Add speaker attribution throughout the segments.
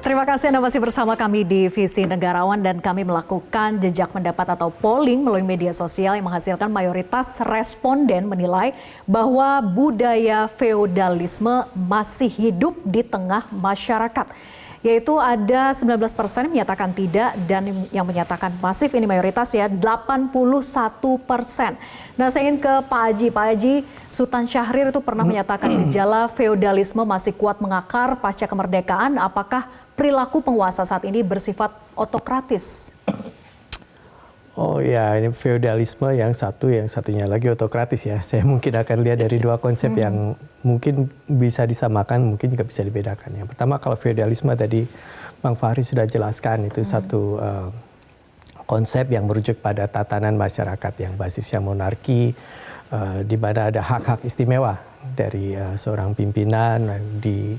Speaker 1: Terima kasih Anda masih bersama kami di Visi Negarawan dan kami melakukan jejak pendapat atau polling melalui media sosial yang menghasilkan mayoritas responden menilai bahwa budaya feodalisme masih hidup di tengah masyarakat. Yaitu ada 19% menyatakan tidak dan yang menyatakan masif ini mayoritas ya 81%. Nah saya ingin ke Pak Aji. Pak Aji, Sultan Syahrir itu pernah menyatakan gejala feodalisme masih kuat mengakar pasca kemerdekaan. Apakah perilaku penguasa saat ini bersifat otokratis?
Speaker 2: Oh ya, ini feodalisme yang satu, yang satunya lagi otokratis ya. Saya mungkin akan lihat dari dua konsep yang mungkin bisa disamakan, mungkin juga bisa dibedakan. Yang pertama kalau feodalisme tadi Bang Fahri sudah jelaskan itu satu konsep yang merujuk pada tatanan masyarakat yang basisnya monarki, di mana ada hak-hak istimewa dari seorang pimpinan di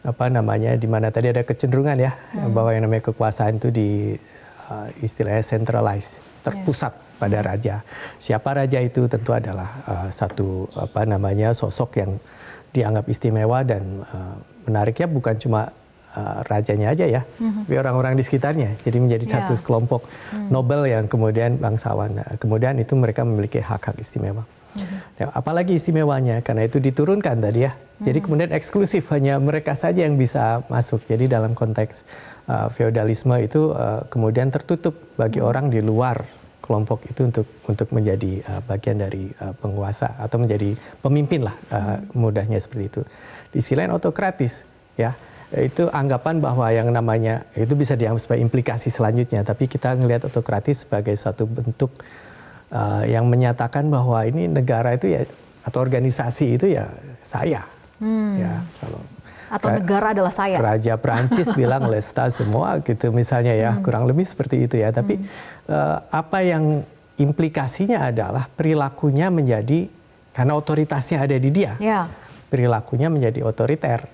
Speaker 2: di mana tadi ada kecenderungan ya bahwa yang namanya kekuasaan itu istilahnya centralized, terpusat pada raja. Siapa raja itu tentu adalah satu sosok yang dianggap istimewa dan menariknya bukan cuma rajanya aja ya, tapi orang-orang di sekitarnya. Jadi menjadi satu kelompok nobel yang kemudian bangsawan. Kemudian itu mereka memiliki hak-hak istimewa. Ya, apalagi istimewanya karena itu diturunkan tadi ya. Jadi kemudian eksklusif hanya mereka saja yang bisa masuk. Jadi dalam konteks feodalisme itu kemudian tertutup bagi orang di luar kelompok itu untuk menjadi bagian dari penguasa atau menjadi pemimpin lah, mudahnya seperti itu. Di sisi lain otokratis ya, itu anggapan bahwa yang namanya itu bisa dianggap sebagai implikasi selanjutnya, tapi kita melihat otokratis sebagai satu bentuk yang menyatakan bahwa ini negara itu ya atau organisasi itu ya saya ya kalau
Speaker 1: atau negara adalah saya.
Speaker 2: Raja Prancis bilang lesta semua gitu misalnya ya, kurang lebih seperti itu ya. Tapi apa yang implikasinya adalah perilakunya menjadi, karena otoritasnya ada di dia, perilakunya menjadi otoriter.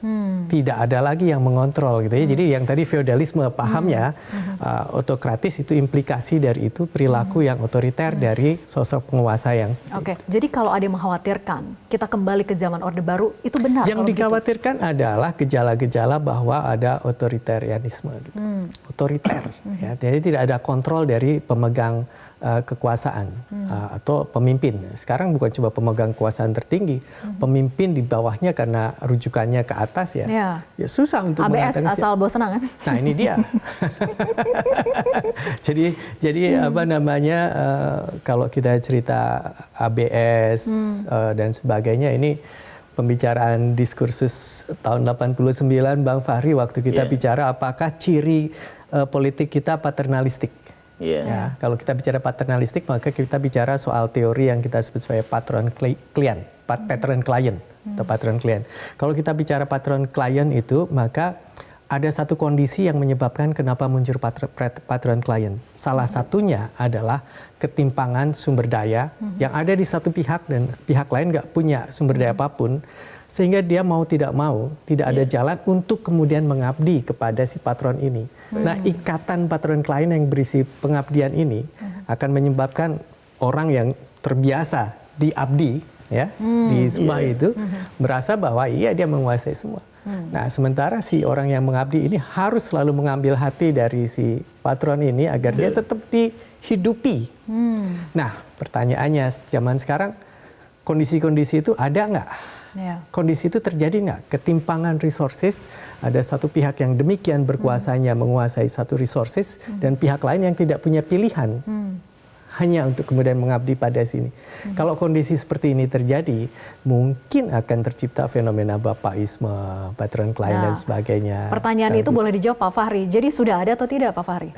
Speaker 2: Tidak ada lagi yang mengontrol gitu ya. Jadi yang tadi feodalisme pahamnya otokratis itu implikasi dari itu perilaku yang otoriter dari sosok penguasa yang
Speaker 1: Oke, jadi kalau ada yang mengkhawatirkan kita kembali ke zaman Orde Baru, itu benar?
Speaker 2: Yang dikhawatirkan adalah gejala-gejala bahwa ada otoritarianisme gitu. Otoriter ya. Jadi tidak ada kontrol dari pemegang kekuasaan atau pemimpin. Sekarang bukan cuma pemegang kekuasaan tertinggi, pemimpin di bawahnya karena rujukannya ke atas ya, ya susah untuk
Speaker 1: ABS asal bawa senang kan?
Speaker 2: Nah ini dia. jadi kalau kita cerita ABS dan sebagainya, ini pembicaraan diskursus tahun 89 Bang Fahri waktu kita bicara apakah ciri politik kita paternalistik. Ya, kalau kita bicara paternalistik maka kita bicara soal teori yang kita sebut sebagai patron client atau patron client. Kalau kita bicara patron client itu maka ada satu kondisi yang menyebabkan kenapa muncul patron client. Salah satunya adalah ketimpangan sumber daya yang ada di satu pihak dan pihak lain nggak punya sumber daya apapun. Sehingga dia mau tidak ada jalan untuk kemudian mengabdi kepada si patron ini. Nah ikatan patron klien yang berisi pengabdian ini akan menyebabkan orang yang terbiasa diabdi ya di semua itu merasa bahwa iya dia menguasai semua. Nah sementara si orang yang mengabdi ini harus selalu mengambil hati dari si patron ini agar dia tetap dihidupi. Nah pertanyaannya zaman sekarang kondisi-kondisi itu ada nggak? Kondisi itu terjadi nggak? Ketimpangan resources, ada satu pihak yang demikian berkuasanya menguasai satu resources dan pihak lain yang tidak punya pilihan hanya untuk kemudian mengabdi pada sini. Kalau kondisi seperti ini terjadi, mungkin akan tercipta fenomena bapaisme, patron client dan sebagainya.
Speaker 1: Pertanyaan itu boleh dijawab Pak Fahri. Jadi sudah ada atau tidak Pak Fahri?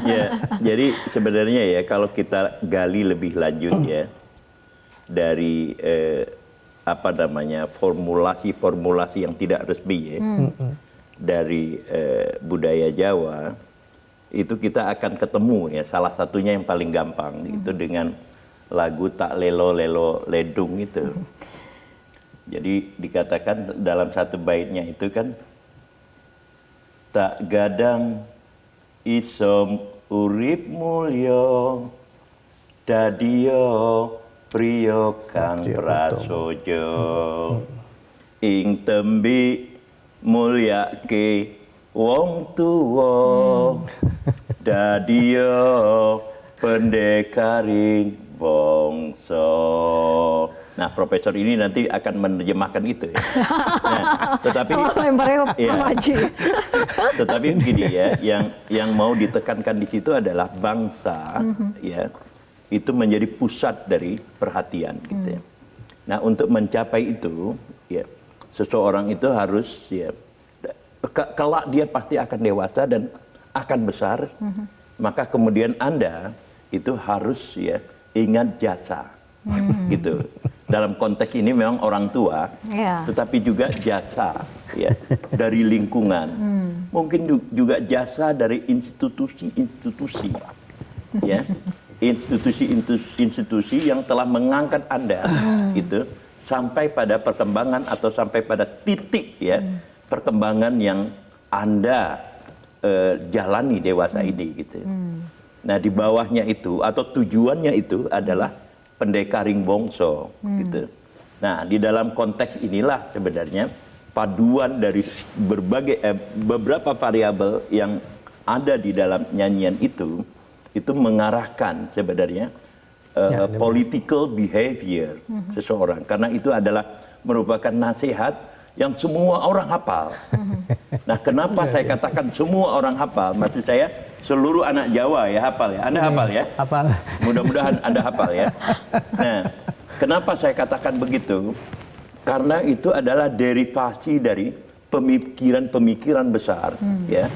Speaker 3: Ya, jadi sebenarnya ya kalau kita gali lebih lanjut ya dari formulasi yang tidak resmi ya dari budaya Jawa itu kita akan ketemu ya salah satunya yang paling gampang itu dengan lagu Tak Lelo Lelo Ledung itu. Jadi dikatakan dalam satu baitnya itu kan tak gadang isom urip mulya dadiya priya kang prasaja ing tembe mulyake wong tuwa dadiya pendekaring bangsa. Nah, profesor ini nanti akan menerjemahkan itu ya. Nah, tetapi tetapi begini ya, yang mau ditekankan di situ adalah bangsa ya, itu menjadi pusat dari perhatian gitu ya. Nah, untuk mencapai itu ya, seseorang itu harus ya, kelak dia pasti akan dewasa dan akan besar, maka kemudian Anda itu harus ya ingat jasa, gitu. Dalam konteks ini memang orang tua, tetapi juga jasa ya dari lingkungan, mungkin juga jasa dari institusi-institusi, ya institusi-institusi yang telah mengangkat Anda, gitu, sampai pada perkembangan atau sampai pada titik ya perkembangan yang Anda jalani dewasa ini, gitu. Nah, di bawahnya itu atau tujuannya itu adalah pendekaring bangsa, gitu. Nah, di dalam konteks inilah sebenarnya paduan dari beberapa variabel yang ada di dalam nyanyian itu mengarahkan sebenarnya political behavior seseorang, karena itu adalah merupakan nasihat yang semua orang hafal. Nah, kenapa saya katakan semua orang hafal? Maksud saya seluruh anak Jawa ya hafal ya. Anda hafal ya? Hafal. Mudah-mudahan Anda hafal ya. Nah, kenapa saya katakan begitu? Karena itu adalah derivasi dari pemikiran-pemikiran besar ya,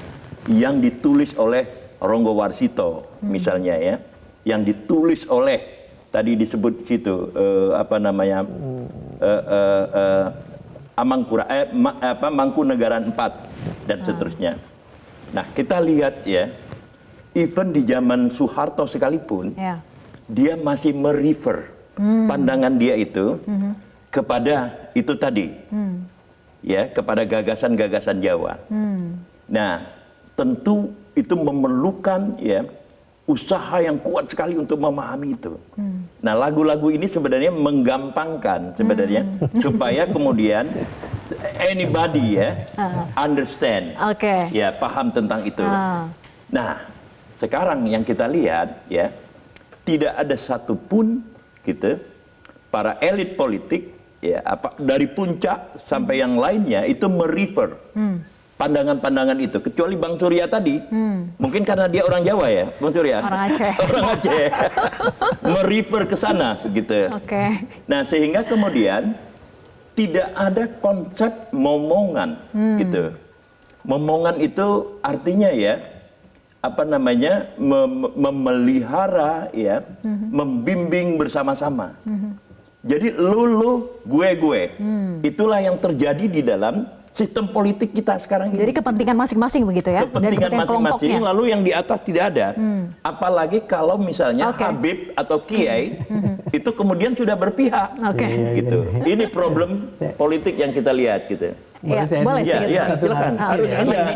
Speaker 3: yang ditulis oleh Ronggo Warsito misalnya ya, yang ditulis oleh tadi disebut situ Mangkunegaran 4 dan seterusnya. Nah, kita lihat ya, even di zaman Soeharto sekalipun, dia masih merefer pandangan dia itu kepada itu tadi, ya, kepada gagasan-gagasan Jawa. Nah, tentu itu memerlukan ya usaha yang kuat sekali untuk memahami itu. Nah, lagu-lagu ini sebenarnya menggampangkan sebenarnya supaya kemudian anybody ya understand, ya paham tentang itu. Nah, sekarang yang kita lihat ya, tidak ada satupun gitu para elit politik ya, dari puncak sampai yang lainnya itu merefer pandangan-pandangan itu, kecuali Bang Surya tadi, mungkin karena dia orang Jawa ya, Bang Surya, orang Aceh, merefer ke sana, gitu. Nah, sehingga kemudian tidak ada konsep momongan, gitu. Momongan itu artinya ya, memelihara ya, membimbing bersama-sama. Jadi lu, gue, itulah yang terjadi di dalam sistem politik kita sekarang ini.
Speaker 1: Jadi kepentingan masing-masing begitu ya?
Speaker 3: Kepentingan masing-masing, lalu yang di atas tidak ada. Apalagi kalau misalnya Habib atau Kiai itu kemudian sudah berpihak. Gitu. Ini problem politik yang kita lihat gitu.
Speaker 1: Boleh
Speaker 2: satu hal.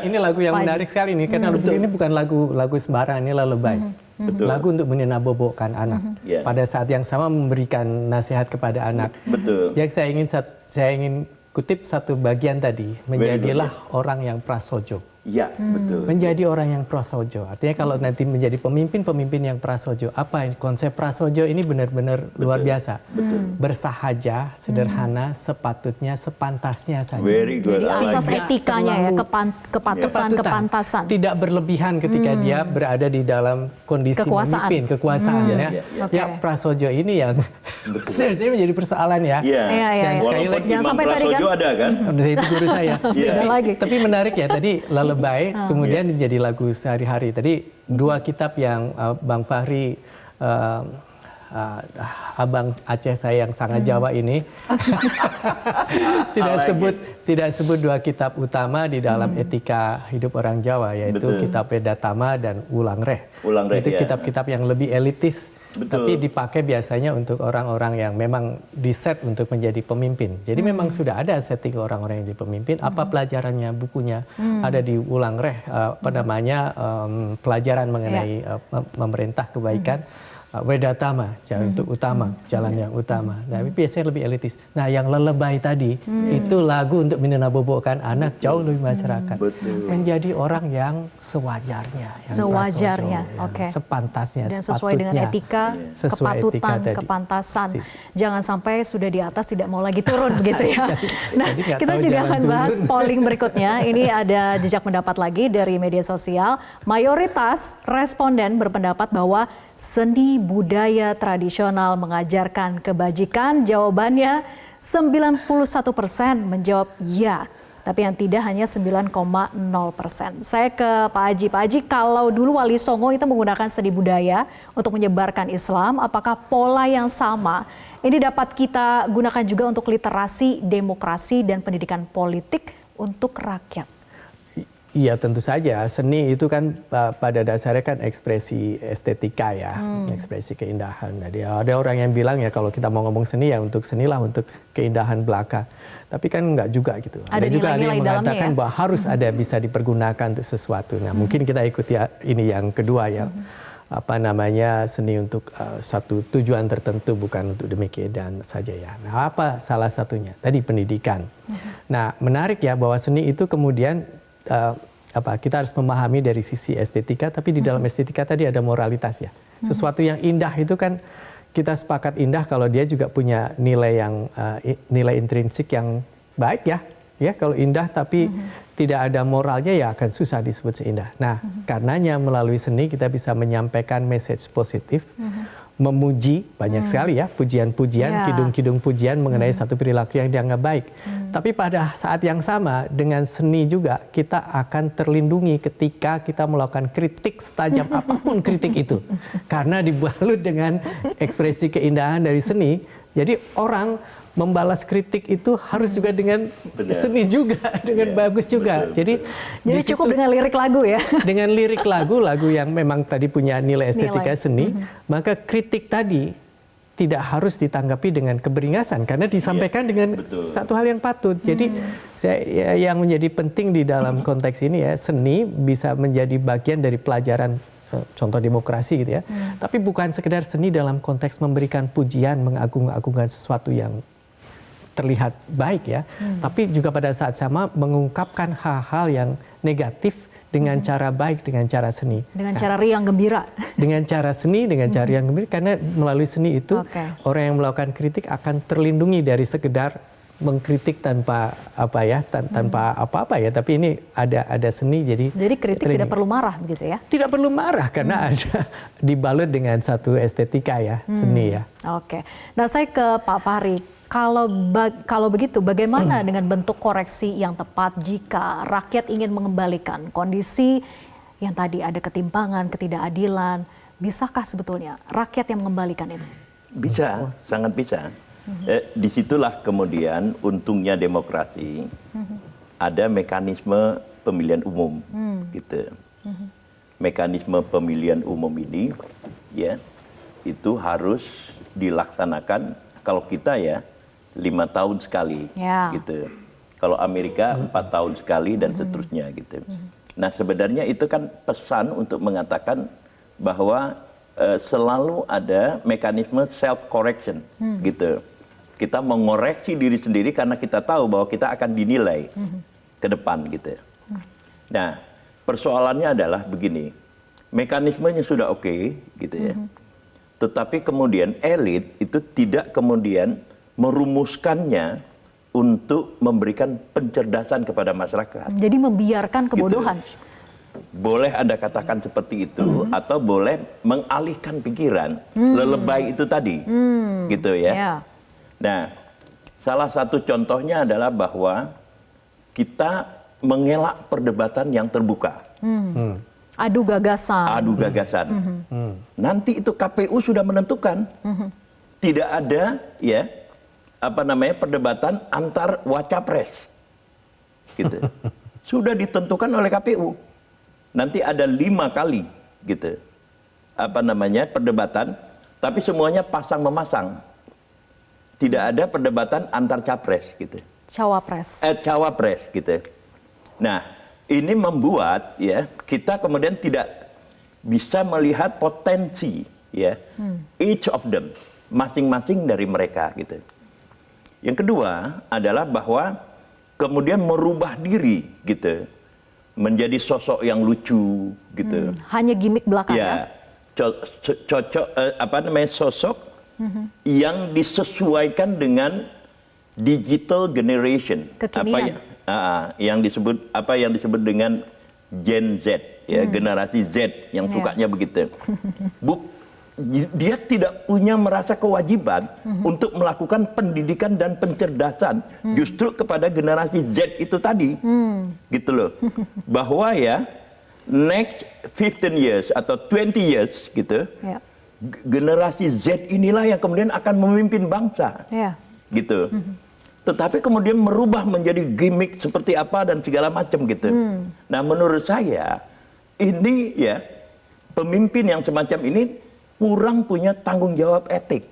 Speaker 2: Ini lagu yang menarik sekali nih, karena ini bukan lagu sembarang, ini lullaby. Lagu untuk menenabobokkan anak. Pada saat yang sama memberikan nasihat kepada anak. Yang saya ingin kutip satu bagian tadi, menjadilah orang yang prasojo.
Speaker 3: Ya, betul.
Speaker 2: Menjadi orang yang prasojo. Artinya kalau nanti menjadi pemimpin yang prasojo, apa konsep prasojo ini benar-benar luar biasa. Bersahaja, sederhana, sepatutnya, sepantasnya saja.
Speaker 3: Very good.
Speaker 1: Jadi asas etikanya ya, kepatutan, kepantasan.
Speaker 2: Tidak berlebihan ketika dia berada di dalam kondisi memimpin, kekuasaan. Ya, prasojo ini yang sebenarnya menjadi persoalan ya.
Speaker 3: Dan sekali lagi, jangan sampai tadi kan
Speaker 2: ada kan? Itu guru saya. Ada lagi. Tapi menarik ya, tadi lullaby kemudian menjadi lagu sehari-hari. Tadi dua kitab yang Bang Fahri, Abang Aceh saya yang sangat Jawa ini tidak sebut dua kitab utama di dalam etika hidup orang Jawa, yaitu kitab Vedatama dan Wulang Reh. Itu kitab-kitab yang lebih elitis. Tapi dipakai biasanya untuk orang-orang yang memang diset untuk menjadi pemimpin. Jadi memang sudah ada setting orang-orang yang jadi pemimpin. Apa pelajarannya, bukunya ada di Wulang Reh, pelajaran mengenai memerintah kebaikan. Wedatama, jalan untuk utama, jalan yang utama. Tapi biasanya lebih elitis. Nah, yang lelebay tadi itu lagu untuk menabobokkan anak jauh lebih masyarakat. Menjadi orang yang sewajarnya, yang
Speaker 1: Sewajarnya,
Speaker 2: rasojo,
Speaker 1: oke.
Speaker 2: yang sepantasnya,
Speaker 1: Dan sesuai dengan etika,
Speaker 2: Sesuai
Speaker 1: kepatutan,
Speaker 2: etika tadi.
Speaker 1: kepantasan.
Speaker 2: Persis.
Speaker 1: Jangan sampai sudah di atas tidak mau lagi turun begitu ya. Nah,
Speaker 2: Jadi nggak
Speaker 1: kita
Speaker 2: tahu
Speaker 1: juga
Speaker 2: jalan
Speaker 1: akan bahas
Speaker 2: turun.
Speaker 1: polling berikutnya. Ini ada jejak pendapat lagi dari media sosial. Mayoritas responden berpendapat bahwa seni budaya tradisional mengajarkan kebajikan. Jawabannya 91% menjawab ya. Tapi yang tidak hanya 9,0%. Saya ke Pak Aji. Pak Aji, kalau dulu Wali Songo itu menggunakan seni budaya untuk menyebarkan Islam, apakah pola yang sama ini dapat kita gunakan juga untuk literasi, demokrasi, dan pendidikan politik untuk rakyat?
Speaker 2: Iya, tentu saja. Seni itu kan pada dasarnya kan ekspresi estetika ya, ekspresi keindahan. Jadi ada orang yang bilang ya kalau kita mau ngomong seni ya untuk senilah, untuk keindahan belaka. Tapi kan enggak juga gitu.
Speaker 1: Ada
Speaker 2: juga ada
Speaker 1: nilai-nilai
Speaker 2: yang mengatakan
Speaker 1: dalamnya ya?
Speaker 2: bahwa harus ada bisa dipergunakan untuk sesuatu. Nah, mungkin kita ikuti ini yang kedua ya. Apa namanya, seni untuk satu tujuan tertentu, bukan untuk demikian saja ya. Nah, apa salah satunya? Tadi pendidikan. Nah, menarik ya bahwa seni itu kemudian kita harus memahami dari sisi estetika, tapi di dalam estetika tadi ada moralitas ya. Sesuatu yang indah itu kan kita sepakat indah kalau dia juga punya nilai yang nilai intrinsik yang baik ya. Ya, kalau indah tapi tidak ada moralnya ya akan susah disebut seindah. Nah, karenanya melalui seni kita bisa menyampaikan message positif, memuji banyak sekali ya, pujian-pujian, kidung-kidung pujian mengenai satu perilaku yang dianggap baik. Tapi pada saat yang sama dengan seni juga kita akan terlindungi ketika kita melakukan kritik setajam apapun kritik itu. Karena dibalut dengan ekspresi keindahan dari seni, jadi orang membalas kritik itu harus juga dengan seni juga, dengan bagus juga.
Speaker 3: Betul.
Speaker 1: Jadi cukup dengan lirik lagu ya?
Speaker 2: Dengan lirik lagu yang memang tadi punya nilai estetika seni, maka kritik tadi tidak harus ditanggapi dengan keberingasan karena disampaikan dengan satu hal yang patut. Jadi yang menjadi penting di dalam konteks ini ya, seni bisa menjadi bagian dari pelajaran contoh demokrasi gitu ya. Tapi bukan sekedar seni dalam konteks memberikan pujian, mengagung-agungkan sesuatu yang terlihat baik ya, tapi juga pada saat sama mengungkapkan hal-hal yang negatif dengan cara baik, dengan cara seni.
Speaker 1: Dengan cara riang gembira.
Speaker 2: Dengan cara seni, dengan cara yang gembira, karena melalui seni itu orang yang melakukan kritik akan terlindungi dari sekedar mengkritik tanpa tanpa apa-apa ya, tapi ini ada seni jadi
Speaker 1: kritik tidak perlu marah begitu ya? Tidak
Speaker 2: perlu marah karena ada dibalut dengan satu estetika ya, seni ya.
Speaker 1: Oke. Nah, saya ke Pak Fahri. Kalau begitu, bagaimana dengan bentuk koreksi yang tepat jika rakyat ingin mengembalikan kondisi yang tadi ada ketimpangan, ketidakadilan? Bisakah sebetulnya rakyat yang mengembalikan itu?
Speaker 3: Bisa, sangat bisa. Disitulah kemudian untungnya demokrasi, ada mekanisme pemilihan umum, gitu. Mekanisme pemilihan umum ini, ya, itu harus dilaksanakan kalau kita ya 5 tahun sekali, gitu. Kalau Amerika 4 tahun sekali dan seterusnya, gitu. Nah, sebenarnya itu kan pesan untuk mengatakan bahwa selalu ada mekanisme self correction, gitu. Kita mengoreksi diri sendiri karena kita tahu bahwa kita akan dinilai ke depan, gitu. Nah, persoalannya adalah begini, mekanismenya sudah oke, gitu ya. Tetapi kemudian elit itu tidak kemudian merumuskannya untuk memberikan pencerdasan kepada masyarakat.
Speaker 1: Jadi membiarkan kebodohan.
Speaker 3: Gitu. Boleh Anda katakan seperti itu, atau boleh mengalihkan pikiran, lelebay itu tadi, gitu ya. Nah, salah satu contohnya adalah bahwa kita mengelak perdebatan yang terbuka.
Speaker 1: Adu gagasan.
Speaker 3: Adu gagasan. Nanti itu KPU sudah menentukan, tidak ada ya perdebatan antar wacapres, gitu. Sudah ditentukan oleh KPU. Nanti ada 5 kali, gitu. Perdebatan, tapi semuanya pasang memasang. Tidak ada perdebatan antar capres, gitu. Cawapres, gitu. Nah, ini membuat ya kita kemudian tidak bisa melihat potensi ya. Each of them, masing-masing dari mereka gitu. Yang kedua adalah bahwa kemudian merubah diri gitu, menjadi sosok yang lucu gitu.
Speaker 1: Hanya gimmick belaka
Speaker 3: Ya, sosok yang disesuaikan dengan digital generation.
Speaker 1: Kekinian.
Speaker 3: Yang disebut dengan Gen Z, ya, generasi Z yang sukanya begitu. Dia tidak punya merasa kewajiban untuk melakukan pendidikan dan pencerdasan justru kepada generasi Z itu tadi, gitu loh. Bahwa ya next 15 years atau 20 years gitu, generasi Z inilah yang kemudian akan memimpin bangsa, gitu. Tetapi kemudian merubah menjadi gimmick seperti apa dan segala macam gitu. Nah, menurut saya ini ya pemimpin yang semacam ini kurang punya tanggung jawab etik,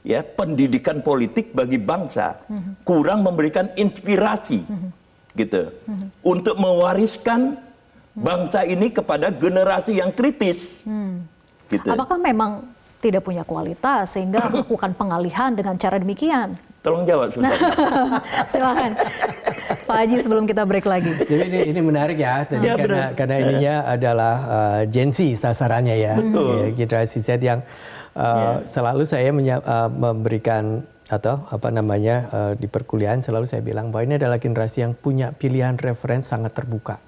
Speaker 3: ya, pendidikan politik bagi bangsa, kurang memberikan inspirasi, gitu, untuk mewariskan bangsa ini kepada generasi yang kritis. Gitu.
Speaker 1: Apakah memang tidak punya kualitas sehingga melakukan pengalihan dengan cara demikian?
Speaker 3: Tolong jawab,
Speaker 1: Silakan, Pak Haji, sebelum kita break lagi.
Speaker 2: Jadi ini menarik ya, tadi karena ininya adalah Gen Z sasarannya ya, generasi Z yang selalu saya memberikan atau di perkuliahan selalu saya bilang bahwa ini adalah generasi yang punya pilihan referensi sangat terbuka.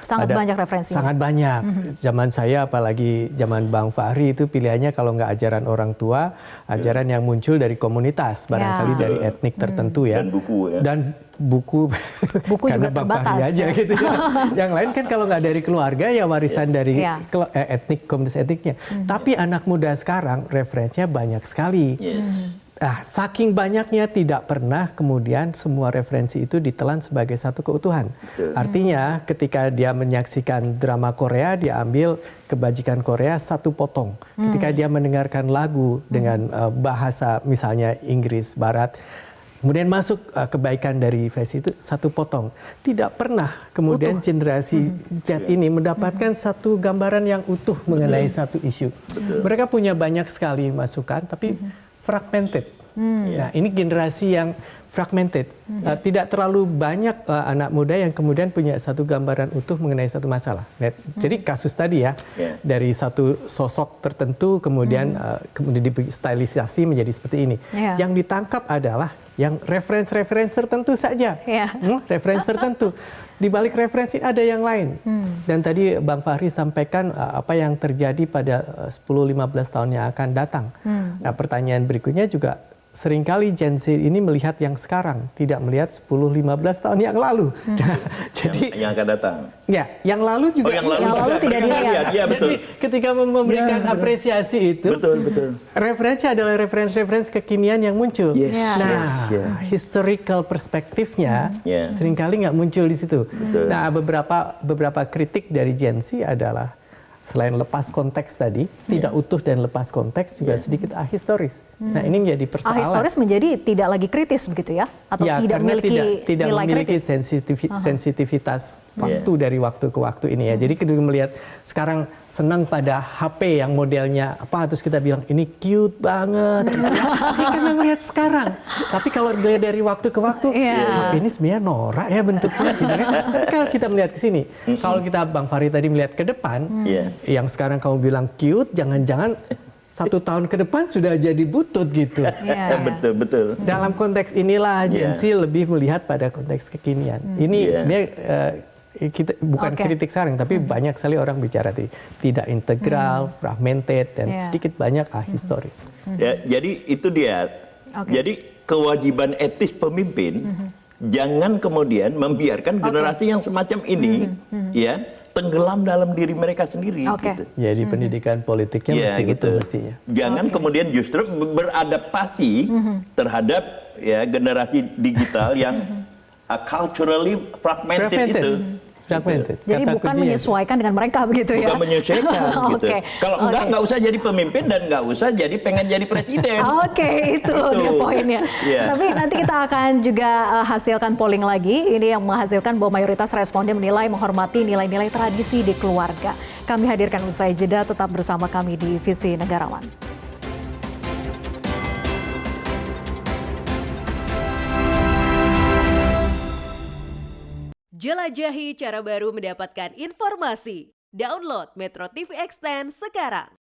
Speaker 1: Sangat banyak referensinya.
Speaker 2: Sangat banyak. Zaman saya apalagi zaman Bang Fahri itu pilihannya kalau nggak ajaran orang tua, ajaran yang muncul dari komunitas, barangkali dari etnik tertentu ya.
Speaker 3: Dan buku ya.
Speaker 2: Dan buku karena
Speaker 1: juga
Speaker 2: Bang
Speaker 1: terbatas.
Speaker 2: Fahri aja gitu ya. Yang lain kan kalau nggak dari keluarga ya warisan dari etnik, komunitas etniknya. Tapi anak muda sekarang referensinya banyak sekali. Nah, saking banyaknya tidak pernah kemudian semua referensi itu ditelan sebagai satu keutuhan. Artinya ketika dia menyaksikan drama Korea, dia ambil kebajikan Korea satu potong. Ketika dia mendengarkan lagu dengan bahasa misalnya Inggris Barat, kemudian masuk kebaikan dari versi itu satu potong. Tidak pernah kemudian generasi Z ini mendapatkan satu gambaran yang utuh mengenai satu isu. Mereka punya banyak sekali masukan, tapi fragmented. Nah, ini generasi yang fragmented. Tidak terlalu banyak anak muda yang kemudian punya satu gambaran utuh mengenai satu masalah. Jadi kasus tadi ya, dari satu sosok tertentu kemudian distylisasi menjadi seperti ini. Yang ditangkap adalah yang referensi-referensi tertentu saja. Referensi tertentu. Di balik referensi ada yang lain. Dan tadi Bang Fahri sampaikan apa yang terjadi pada 10-15 tahun yang akan datang. Nah, pertanyaan berikutnya juga seringkali Gen Z ini melihat yang sekarang, tidak melihat 10-15 tahun yang lalu. Nah, jadi
Speaker 3: yang akan datang.
Speaker 2: Ya, yang lalu juga.
Speaker 1: Yang lalu tidak dilihat.
Speaker 3: Ya, betul.
Speaker 2: Jadi ketika memberikan apresiasi itu,
Speaker 3: betul.
Speaker 2: referensi adalah referensi kekinian yang muncul. Nah, historical perspektifnya seringkali nggak muncul di situ. Nah, beberapa kritik dari Gen Z adalah selain lepas konteks tadi, tidak utuh dan lepas konteks juga sedikit ahistoris. Nah, ini menjadi persoalan.
Speaker 1: Ahistoris menjadi tidak lagi kritis begitu ya? Atau tidak memiliki
Speaker 2: tidak
Speaker 1: nilai
Speaker 2: memiliki
Speaker 1: kritis?
Speaker 2: sensitivitas waktu dari waktu ke waktu ini ya. Jadi kita melihat sekarang senang pada HP yang modelnya apa, terus kita bilang ini cute banget. Gitu. Tapi karena melihat sekarang. Tapi kalau dilihat dari waktu ke waktu, HP ini sebenarnya norak ya bentuknya. Gitu kan? Kalau kita melihat ke sini, kalau kita Bang Fahri tadi melihat ke depan, yang sekarang kamu bilang cute, jangan-jangan 1 tahun ke depan sudah jadi butut gitu.
Speaker 3: Betul.
Speaker 2: Dalam konteks inilah Gen Z lebih melihat pada konteks kekinian. Ini sebenarnya kita bukan kritik sekarang, tapi banyak sekali orang bicara tidak integral, fragmented, dan sedikit banyak ahistoris.
Speaker 3: Ya, jadi itu dia. Jadi kewajiban etis pemimpin jangan kemudian membiarkan generasi yang semacam ini ya tenggelam dalam diri mereka sendiri. Gitu.
Speaker 2: Jadi pendidikan politiknya mesti gitu mestinya.
Speaker 3: Jangan kemudian justru beradaptasi terhadap ya generasi digital yang culturally fragmented itu.
Speaker 2: Fragmented.
Speaker 1: Jadi
Speaker 2: Kata
Speaker 1: bukan
Speaker 2: kuncinya.
Speaker 1: menyesuaikan dengan mereka begitu ya?
Speaker 3: Bukan menyesuaikan gitu.
Speaker 1: Oke,
Speaker 3: Kalau nggak usah jadi pemimpin dan nggak usah jadi pengen jadi presiden.
Speaker 1: Oke, itu dia poinnya.
Speaker 3: Iya.
Speaker 1: Tapi nanti kita akan juga hasilkan polling lagi. Ini yang menghasilkan bahwa mayoritas responden menilai menghormati nilai-nilai tradisi di keluarga. Kami hadirkan usai jeda, tetap bersama kami di Visi Negarawan.
Speaker 4: Jelajahi cara baru mendapatkan informasi. Download Metro TV Extend sekarang.